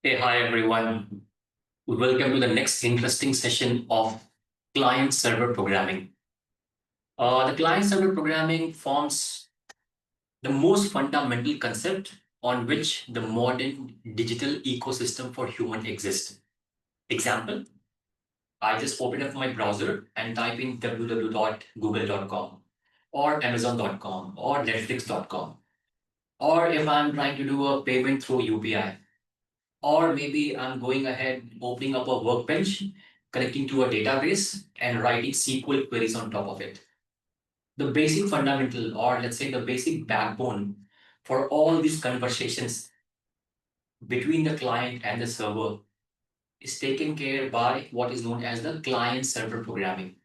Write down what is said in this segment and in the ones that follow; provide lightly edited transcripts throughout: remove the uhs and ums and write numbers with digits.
Hey, hi everyone. Welcome to the next interesting session of client-server programming. The client-server programming forms the most fundamental concept on which the modern digital ecosystem for human exists. Example, I just open up my browser and type in www.google.com or amazon.com or netflix.com. Or if I'm trying to do a payment through UPI, or maybe I'm going ahead, opening up a workbench, connecting to a database, and writing SQL queries on top of it. The basic fundamental, or let's say the basic backbone for all these conversations between the client and the server is taken care by what is known as the client server programming.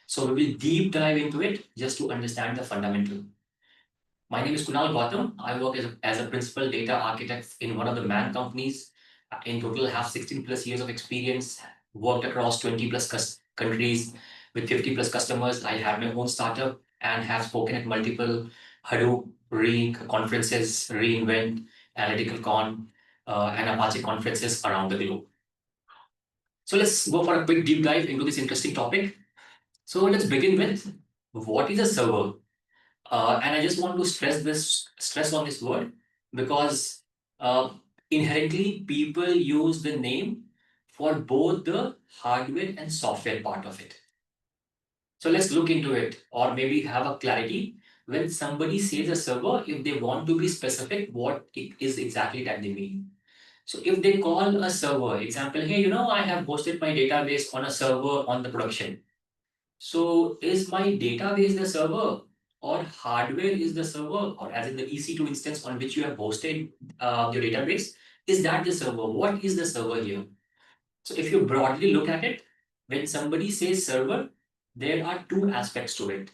So we will deep dive into it just to understand the fundamental. My name is Kunal Gautam. I work as a principal data architect in one of the man companies. In total, have 16 plus years of experience, worked across 20 plus countries with 50 plus customers. I have my own startup and have spoken at multiple Hadoop, conferences, reInvent, Analytical Con, and Apache conferences around the globe. So let's go for a quick deep dive into this interesting topic. So let's begin with what is a server? And I just want to stress on this word because uh, inherently people use the name for both the hardware and software part of it. So let's look into it or maybe have a clarity. When somebody says a server, if they want to be specific, what it is exactly that they mean. So if they call a server, example, hey, I have hosted my database on a server on the production. So is my database the server or hardware is the server or as in the EC2 instance on which you have hosted your database? Is that the server? What is the server here? So if you broadly look at it, when somebody says server, there are two aspects to it.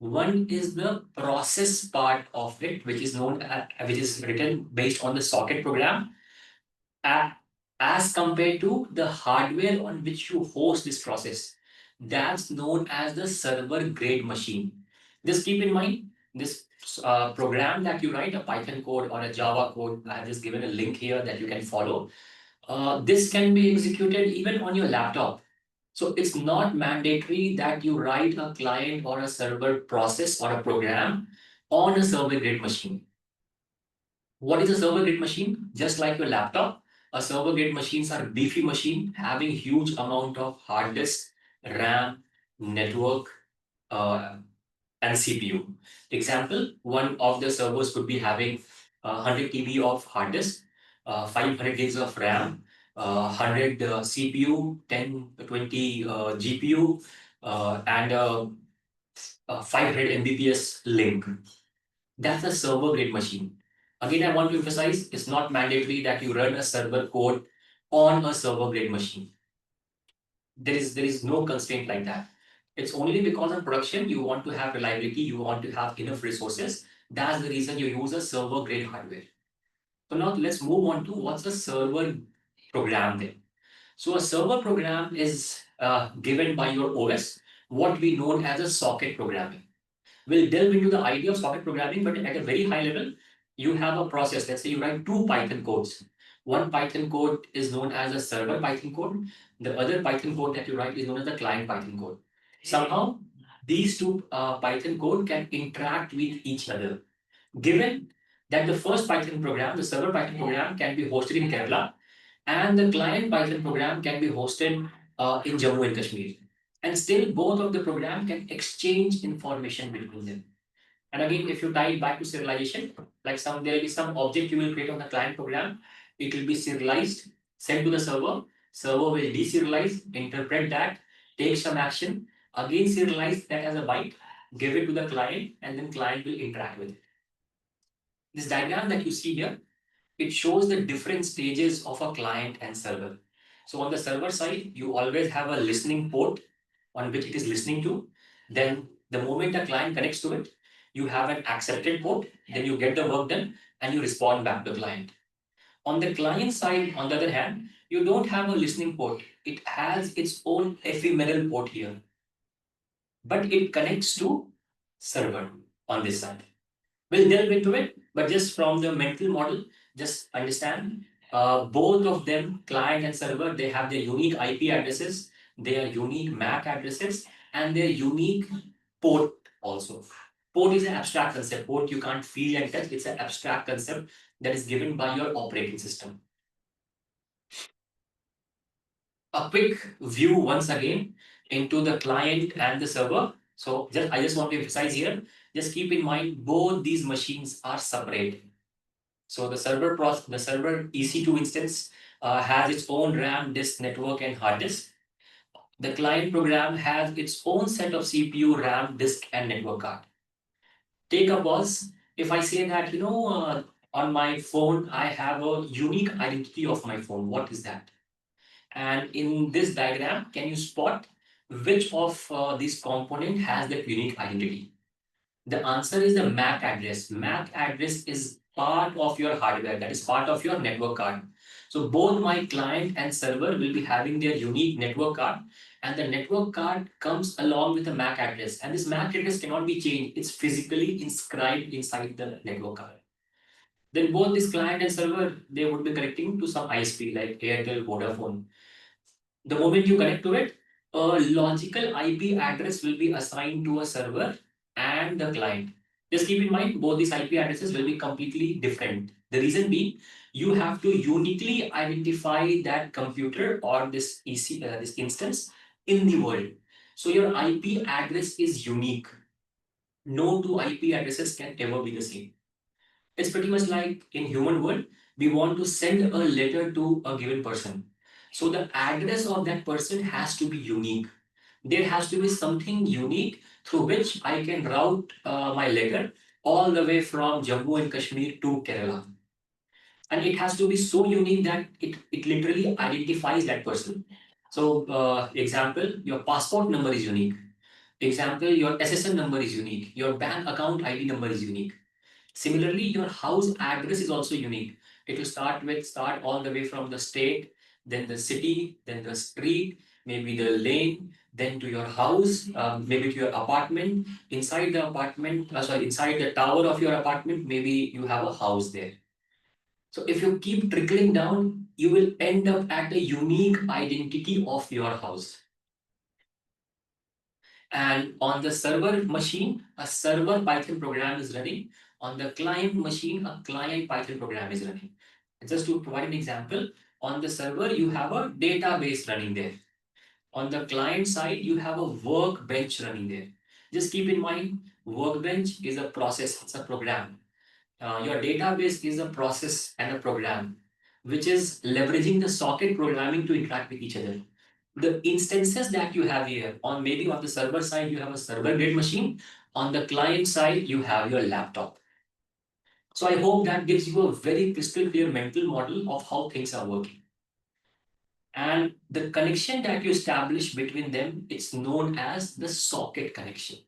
One is the process part of it, which is which is written based on the socket program, a- as compared to the hardware on which you host this process. That's known as the server grade machine. Just keep in mind this program that you write, a Python code or a Java code. I have just given a link here that you can follow. This can be executed even on your laptop. So it's not mandatory that you write a client or a server process or a program on a server grade machine. What is a server grade machine? Just like your laptop, a server grade machines are beefy machine having huge amount of hard disk, RAM, network, uh, and CPU. Example, one of the servers could be having 100 TB of hard disk, 500 gigs of RAM, 100 CPU, 10, 20 GPU, and 500 Mbps link. That's a server grade machine. Again, I want to emphasize it's not mandatory that you run a server code on a server grade machine. There is no constraint like that. It's only because in production you want to have reliability, you want to have enough resources. That's the reason you use a server grade hardware. So now let's move on to what's a server program then. So a server program is given by your OS, what we know as a socket programming. We'll delve into the idea of socket programming, but at a very high level, you have a process. Let's say you write two Python codes. One Python code is known as a server Python code. The other Python code that you write is known as the client Python code. Somehow, these two Python code can interact with each other. Given that the first Python program, the server Python program, can be hosted in Kerala, and the client Python program can be hosted in Jammu and Kashmir. And still, both of the program can exchange information between them. And again, if you tie it back to serialization, like there will be some object you will create on the client program, it will be serialized, sent to the server. Server will deserialize, interpret that, take some action, again serialize that as a byte, give it to the client, and then client will interact with it. This diagram that you see here, it shows the different stages of a client and server. So on the server side, you always have a listening port on which it is listening to. Then the moment a client connects to it, you have an accepted port, then you get the work done and you respond back to the client. On the client side, on the other hand, you don't have a listening port. It has its own ephemeral port here, but it connects to server on this side. We'll delve into it, but just from the mental model, just understand. Both of them, client and server, they have their unique IP addresses, their unique MAC addresses, and their unique port also. Port is an abstract concept. Port you can't feel and touch. It's an abstract concept that is given by your operating system. A quick view once again into the client and the server. So I just want to emphasize here, just keep in mind both these machines are separate. So the server EC2 instance has its own RAM, disk, network, and hard disk. The client program has its own set of CPU, RAM, disk, and network card. Take a pause. If I say that, on my phone, I have a unique identity of my phone. What is that? And in this diagram, can you spot which of these component has that unique identity? The answer is the MAC address. MAC address is part of your hardware, that is part of your network card. So both my client and server will be having their unique network card, and the network card comes along with the MAC address. And this MAC address cannot be changed, it's physically inscribed inside the network card. Then both this client and server, they would be connecting to some ISP like Airtel, Vodafone. The moment you connect to it, a logical IP address will be assigned to a server and the client. Just keep in mind, both these IP addresses will be completely different. The reason being, you have to uniquely identify that computer or this this instance in the world. So your IP address is unique. No two IP addresses can ever be the same. It's pretty much like in human world, we want to send a letter to a given person. So the address of that person has to be unique. There has to be something unique through which I can route my letter all the way from Jammu and Kashmir to Kerala. And it has to be so unique that it literally identifies that person. So, example, your passport number is unique. Example, your SSN number is unique. Your bank account ID number is unique. Similarly, your house address is also unique. It will start all the way from the state, then the city, then the street, maybe the lane, then to your house, maybe to your apartment. Inside the apartment, inside the tower of your apartment, maybe you have a house there. So if you keep trickling down, you will end up at a unique identity of your house. And on the server machine, a server Python program is running. On the client machine, a client Python program is running. Just to provide an example, on the server, you have a database running there. On the client side, you have a workbench running there. Just keep in mind, workbench is a process, it's a program. Your database is a process and a program, which is leveraging the socket programming to interact with each other. The instances that you have here, maybe on the server side, you have a server grade machine. On the client side, you have your laptop. So I hope that gives you a very crystal clear mental model of how things are working. And the connection that you establish between them, it's known as the socket connection.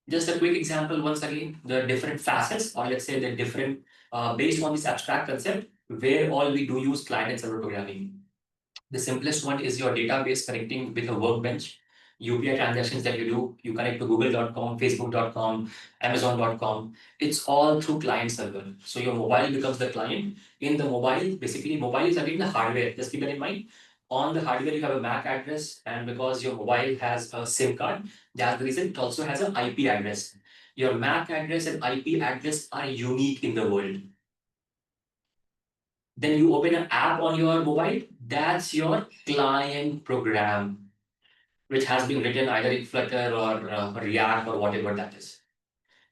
Just a quick example, once again, the different facets, or let's say the different, based on this abstract concept, where all we do use client and server programming. The simplest one is your database connecting with a workbench. UPI transactions that you do, you connect to google.com, facebook.com, amazon.com. It's all through client server. So your mobile becomes the client. In the mobile, basically, mobile is again the hardware. Just keep that in mind. On the hardware, you have a MAC address, and because your mobile has a SIM card, that's the reason it also has an IP address. Your MAC address and IP address are unique in the world. Then you open an app on your mobile, that's your client program, which has been written either in Flutter or React or whatever that is.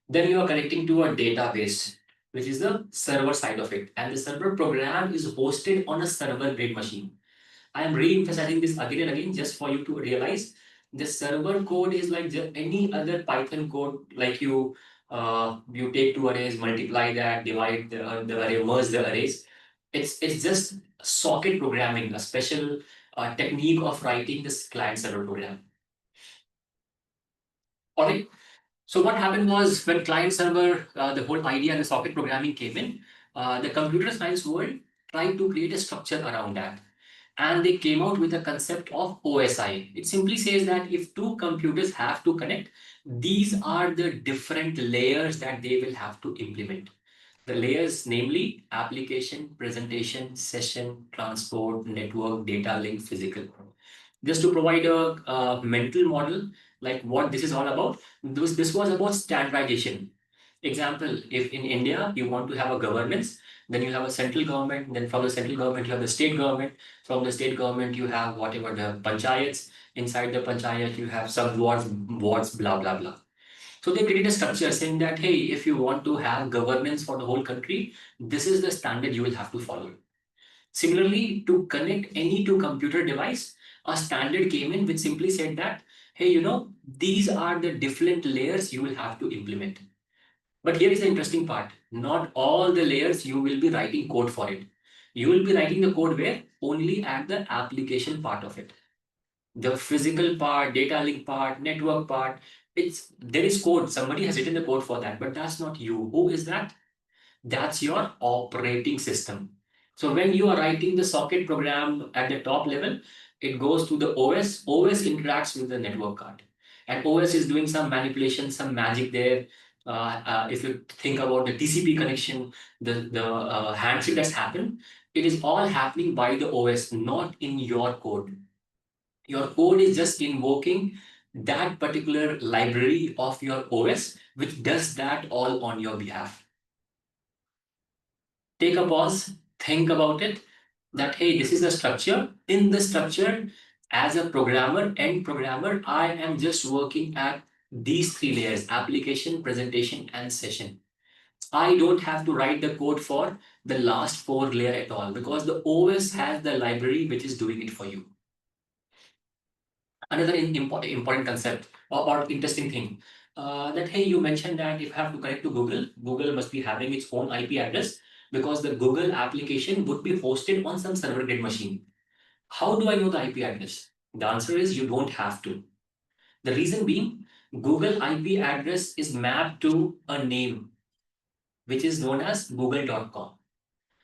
Then you are connecting to a database, which is the server side of it. And the server program is hosted on a server grade machine. I am re-emphasizing this again and again just for you to realize the server code is like just any other Python code, like you take two arrays, multiply that, divide the array, merge the arrays. It's just socket programming, a special technique of writing this client server program. All right. So what happened was when client server, the whole idea and the socket programming came in, the computer science world tried to create a structure around that. And they came out with a concept of OSI. It simply says that if two computers have to connect, these are the different layers that they will have to implement. The layers, namely application, presentation, session, transport, network, data link, physical. Just to provide a mental model, like what this is all about, this was about standardization. Example, if in India you want to have a governance, then you have a central government, then from the central government you have the state government, from the state government you have whatever the panchayats, inside the panchayat you have sub wards, blah blah blah. So they created a structure saying that, hey, if you want to have governance for the whole country, this is the standard you will have to follow. Similarly, to connect any to computer device, a standard came in which simply said that, hey, these are the different layers you will have to implement. But here is the interesting part. Not all the layers you will be writing code for it. You will be writing the code where? Only at the application part of it. The physical part, data link part, network part, there is code. Somebody has written the code for that, but that's not you. Who is that? That's your operating system. So when you are writing the socket program at the top level, it goes to the OS. OS interacts with the network card. And OS is doing some manipulation, some magic there. If you think about the TCP connection, the handshake that's happened, it is all happening by the OS, not in your code. Your code is just invoking that particular library of your OS, which does that all on your behalf. Take a pause, think about it, that hey, this is a structure. In the structure, as a programmer and programmer, I am just working at these three layers: application, presentation, and session. I don't have to write the code for the last four layer at all because the OS has the library which is doing it for you. Another important concept or interesting thing, that hey, you mentioned that if I have to connect to Google, Google must be having its own IP address because the Google application would be hosted on some server grade machine. How do I know the IP address? The answer is you don't have to. The reason being, Google IP address is mapped to a name which is known as google.com.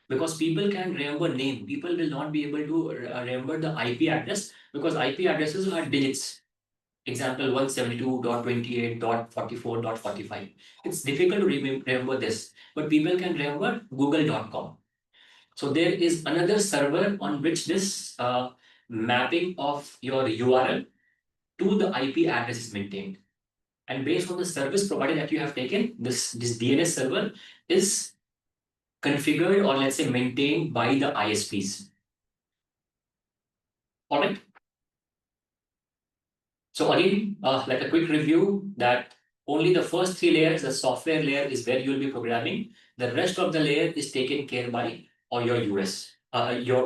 Because people can remember name, people will not be able to remember the IP address because IP addresses are digits. Example 172.28.44.45. It's difficult to remember this, but people can remember google.com. So there is another server on which this mapping of your URL to the IP address is maintained. And based on the service provider that you have taken, this DNS server is configured or let's say maintained by the ISPs. All right. So again, like a quick review that only the first three layers, the software layer is where you will be programming. The rest of the layer is taken care by or your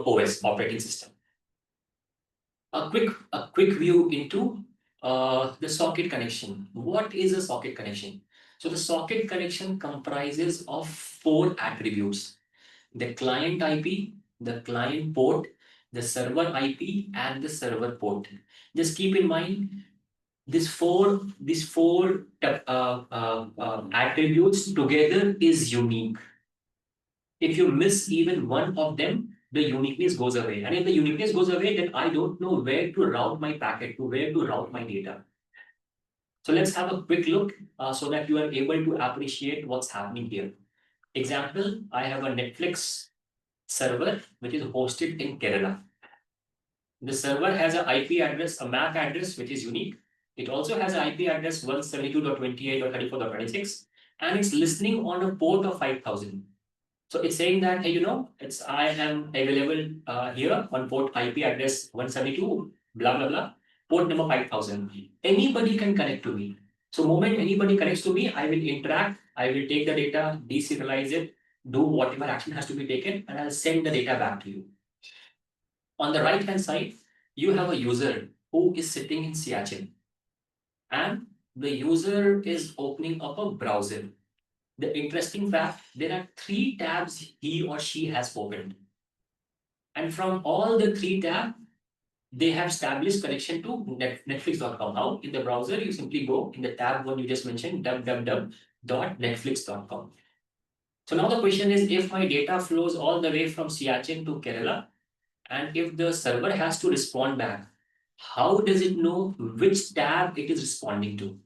OS operating system. A quick view into the socket connection. What is a socket connection? So the socket connection comprises of four attributes: the client IP, the client port, the server IP, and the server port. Just keep in mind these four attributes together is unique. If you miss even one of them, the uniqueness goes away. And if the uniqueness goes away, then I don't know where to route my packet, to where to route my data. So let's have a quick look so that you are able to appreciate what's happening here. Example, I have a Netflix server which is hosted in Kerala. The server has an IP address, a MAC address, which is unique. It also has an IP address 172.28.34.26, and it's listening on a port of 5000. So it's saying that, hey, I am available here on port IP address 172, blah, blah, blah, port number 5000. Anybody can connect to me. So moment anybody connects to me, I will interact, I will take the data, deserialize it, do whatever action has to be taken, and I'll send the data back to you. On the right hand side, you have a user who is sitting in Siachen, and the user is opening up a browser. The interesting fact, there are three tabs he or she has opened. And from all the three tabs, they have established connection to netflix.com. Now, in the browser, you simply go in the tab one you just mentioned, www.netflix.com. So now the question is, if my data flows all the way from Siachen to Kerala, and if the server has to respond back, how does it know which tab it is responding to?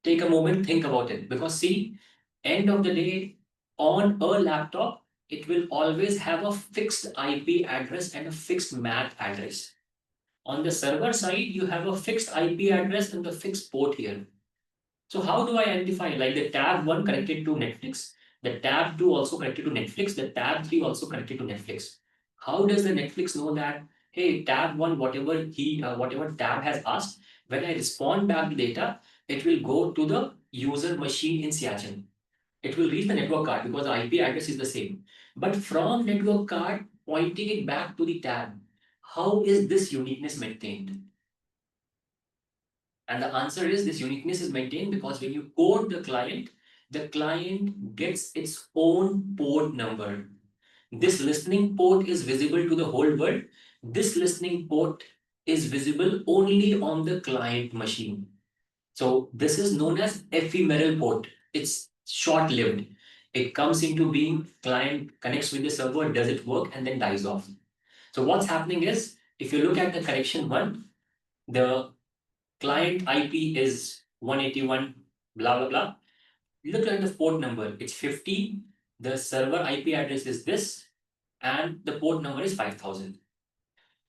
Take a moment, think about it. Because see, End of the day, on a laptop, it will always have a fixed IP address and a fixed MAC address. On the server side, you have a fixed IP address and the fixed port here. So how do I identify like the tab 1 connected to Netflix, the tab 2 also connected to Netflix, the tab 3 also connected to Netflix? How does the Netflix know that, hey, tab 1, whatever tab has asked, when I respond back the data, it will go to the user machine in Siachen. It will reach the network card because the IP address is the same. But from network card, pointing it back to the tab, how is this uniqueness maintained? And the answer is this uniqueness is maintained because when you code the client gets its own port number. This listening port is visible to the whole world. This listening port is visible only on the client machine. So this is known as ephemeral port. It's short-lived. It comes into being, client connects with the server, does it work, and then dies off. So what's happening is, if you look at the connection one, the client IP is 181, blah, blah, blah. Look at the port number. It's 50. The server IP address is this, and the port number is 5000.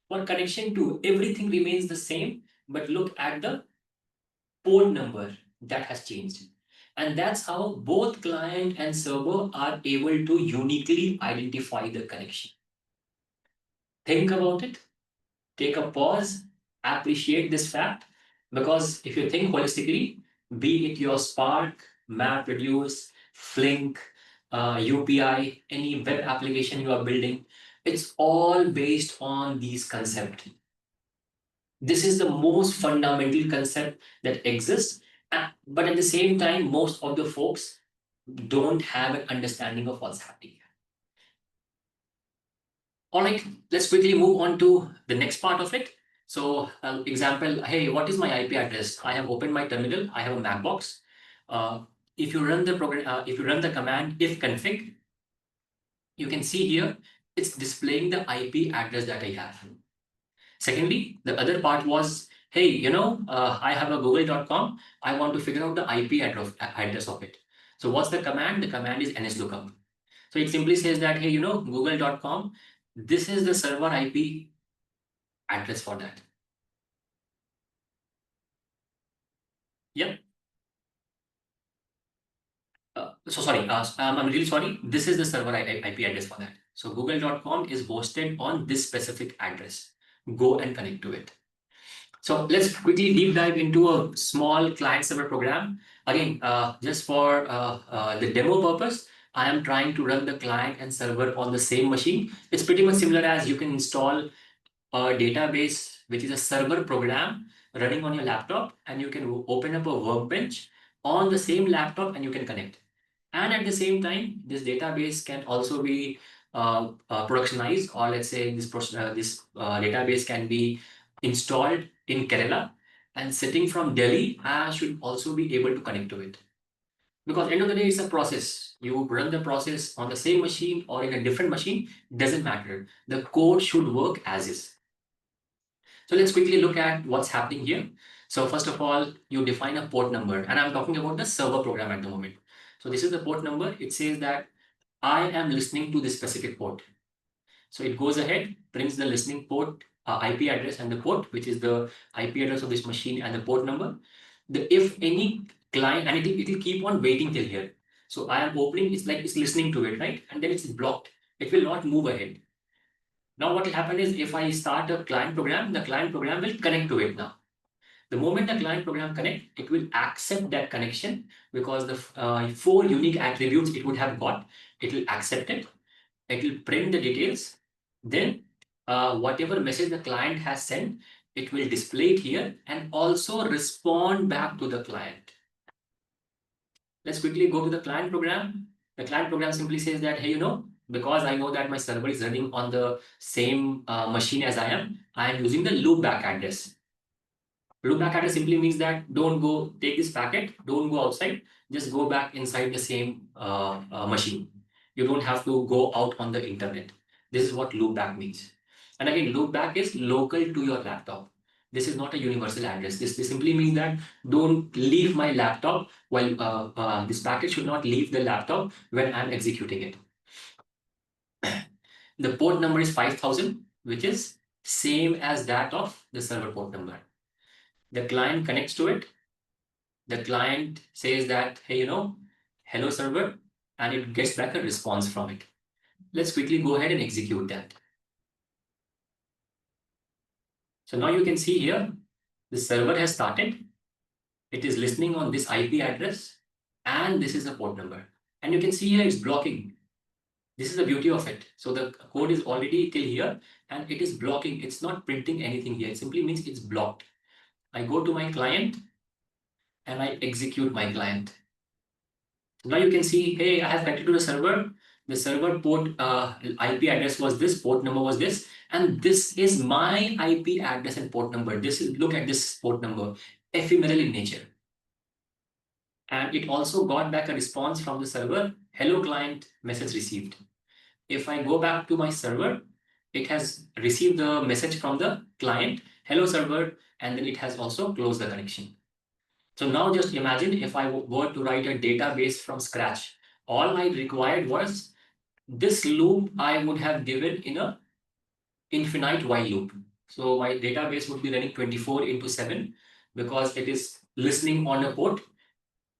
For connection 2, everything remains the same, but look at the port number that has changed. And that's how both client and server are able to uniquely identify the connection. Think about it, take a pause, appreciate this fact, because if you think holistically, be it your Spark, MapReduce, Flink, UPI, any web application you are building, it's all based on these concepts. This is the most fundamental concept that exists, but at the same time, most of the folks don't have an understanding of what's happening. All right, let's quickly move on to the next part of it. So, example, hey, what is my IP address? I have opened my terminal. I have a Macbox. Uh, if you run the program, if you run the command if config, you can see here it's displaying the IP address that I have. Secondly, the other part was, hey, I have a google.com. I want to figure out the IP address of it. So what's the command? The command is nslookup. So it simply says that, hey, google.com, this is the server IP address for that. Yep. So sorry, I'm really sorry. This is the server IP address for that. So google.com is hosted on this specific address. Go and connect to it. So let's quickly deep dive into a small client server program. Again, just for the demo purpose, I am trying to run the client and server on the same machine. It's pretty much similar as you can install a database, which is a server program running on your laptop, and you can open up a workbench on the same laptop and you can connect. And at the same time, this database can also be productionized, or let's say this database can be installed in Kerala, and sitting from Delhi, I should also be able to connect to it. Because end of the day, it's a process. You run the process on the same machine or in a different machine, doesn't matter. The code should work as is. So let's quickly look at what's happening here. So first of all, you define a port number, and I'm talking about the server program at the moment. So this is the port number. It says that I am listening to this specific port. So it goes ahead, brings the listening port IP address and the port, which is the IP address of this machine and the port number. If any client, and it will keep on waiting till here. So I am opening, it's like it's listening to it, right? And then it's blocked. It will not move ahead. Now what will happen is if I start a client program, the client program will connect to it now. The moment the client program connect, it will accept that connection because the 4 unique attributes it would have got, it will accept it. It will print the details. Then whatever message the client has sent, it will display it here and also respond back to the client. Let's quickly go to the client program. The client program simply says that, hey, because I know that my server is running on the same machine as I am using the loopback address. Loopback address simply means that don't go take this packet, don't go outside, just go back inside the same machine. You don't have to go out on the internet. This is what loopback means. And again, loopback is local to your laptop. This is not a universal address. This simply means that don't leave my laptop while this packet should not leave the laptop when I'm executing it. The port number is 5000, which is same as that of the server port number. The client connects to it. The client says that, hey, hello server, and it gets back a response from it. Let's quickly go ahead and execute that. So now you can see here, the server has started. It is listening on this IP address, and this is the port number. And you can see here it's blocking. This is the beauty of it. So the code is already till here, and it is blocking. It's not printing anything here. It simply means it's blocked. I go to my client, and I execute my client. Now you can see, hey, I have connected to the server. The server port IP address was this, port number was this, and this is my IP address and port number. Look at this port number, ephemeral in nature. And it also got back a response from the server, hello client, message received. If I go back to my server, it has received the message from the client, hello server, and then it has also closed the connection. So now just imagine if I were to write a database from scratch. All I required was this loop I would have given in a infinite while loop. So my database would be running 24/7 because it is listening on a port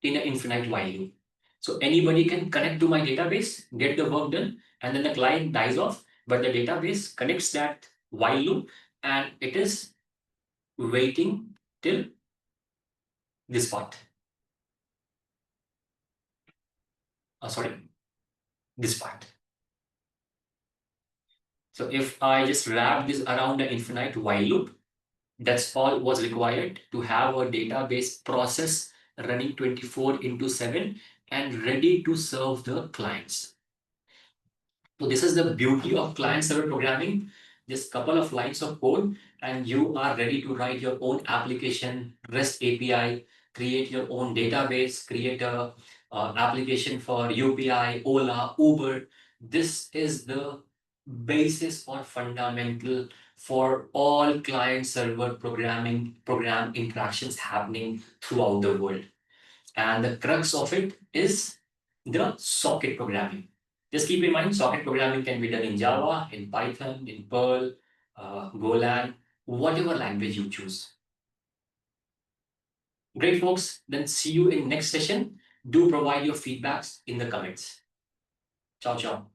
in an infinite while loop. So anybody can connect to my database, get the work done, and then the client dies off, but the database connects that while loop and it is waiting till this part. Sorry, this part. So if I just wrap this around an infinite while loop, that's all was required to have a database process running 24/7 and ready to serve the clients. So this is the beauty of client-server programming. Just couple of lines of code and you are ready to write your own application, REST API, create your own database, create a application for UPI, Ola, Uber. This is the basis or fundamental for all client-server program interactions happening throughout the world. And the crux of it is the socket programming. Just keep in mind, socket programming can be done in Java, in Python, in Perl, Golang, whatever language you choose. Great, folks. Then see you in next session. Do provide your feedbacks in the comments. Ciao, ciao.